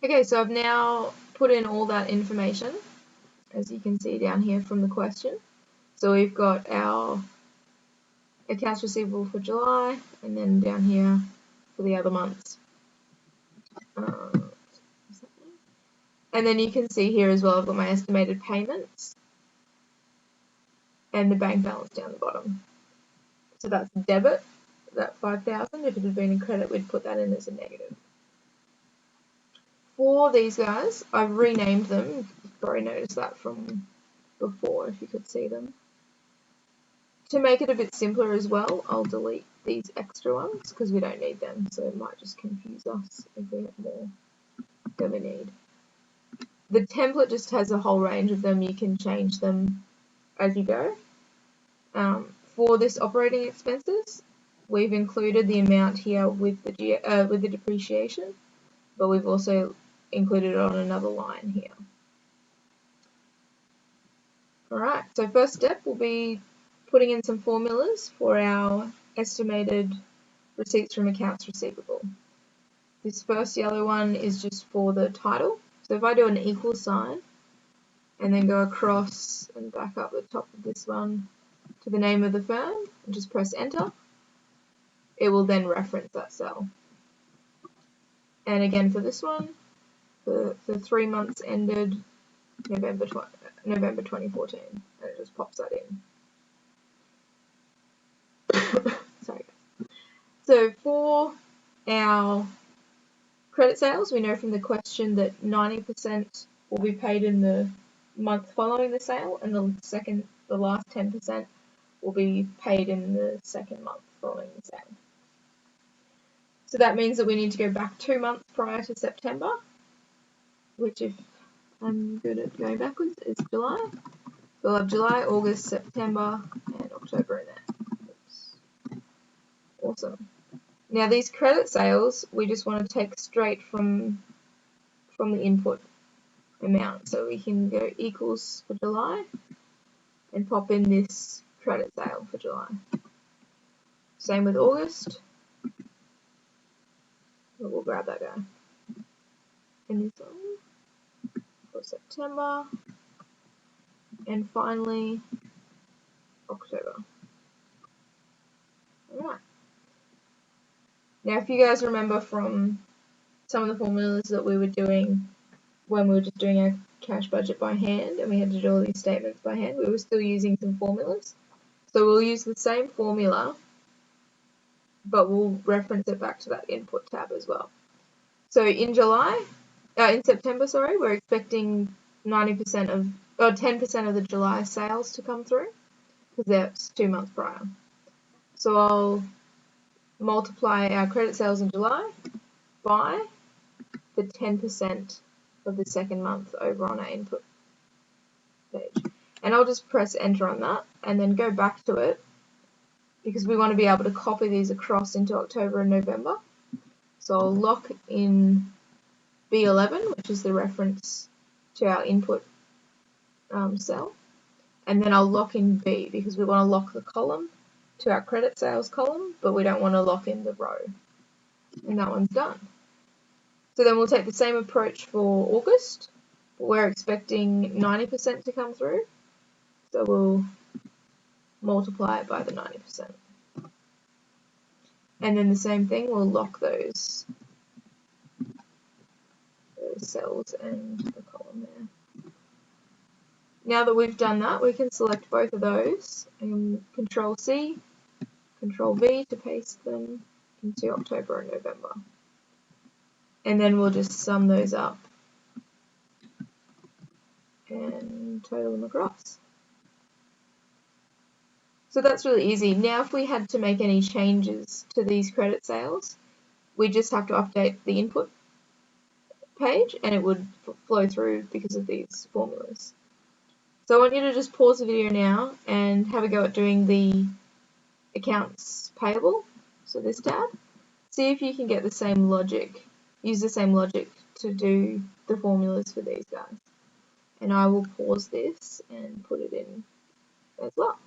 Okay, so I've now put in all that information, as you can see down here from the question. So we've got our accounts receivable for July, and then down here for the other months. And then you can see here as well, I've got my estimated payments and the bank balance down the bottom. So that's debit, that 5,000. If it had been a credit, we'd put that in as a negative. For these guys, I've renamed them. You've probably noticed that from before, if you could see them. To make it a bit simpler as well, I'll delete these extra ones because we don't need them, so it might just confuse us if we have more than we need. The template just has a whole range of them. You can change them as you go. For this operating expenses, we've included the amount here with the depreciation, but we've also included it on another line here. Alright, so first step will be putting in some formulas for our estimated receipts from accounts receivable. This first yellow one is just for the title. So if I do an equal sign and then go across and back up the top of this one to the name of the firm and just press enter, it will then reference that cell. And again for this one, for 3 months ended November 2014, and it just pops that in. Sorry. So for our credit sales, we know from the question that 90% will be paid in the month following the sale, and the last 10% will be paid in the second month following the sale. So that means that we need to go back 2 months prior to September, which, if I'm good at going backwards, is July. We'll have July, August, September, and October in there. Oops. Awesome. Now these credit sales, we just want to take straight from the input amount. So we can go equals for July and pop in this credit sale for July. Same with August. We'll grab that guy. And this one for September. And finally, October. Alright. Now, if you guys remember from some of the formulas that we were doing when we were just doing our cash budget by hand and we had to do all these statements by hand, we were still using some formulas. So we'll use the same formula, but we'll reference it back to that input tab as well. So in September, we're expecting 10% of the July sales to come through because that's 2 months prior. So I'll multiply our credit sales in July by the 10% of the second month over on our input page. And I'll just press enter on that and then go back to it because we want to be able to copy these across into October and November. So I'll lock in B11, which is the reference to our input cell. And then I'll lock in B because we want to lock the column to our credit sales column, but we don't want to lock in the row. And that one's done. So then we'll take the same approach for August. We're expecting 90% to come through. So we'll multiply it by the 90%. And then the same thing, we'll lock those cells and the column there. Now that we've done that, we can select both of those and Control C, Control V to paste them into October and November. And then we'll just sum those up and total them across. So that's really easy. Now if we had to make any changes to these credit sales, we just have to update the input page and it would flow through because of these formulas. So I want you to just pause the video now and have a go at doing the accounts payable, so this tab. See if you can get the same logic, use the same logic to do the formulas for these guys. And I will pause this and put it in as well.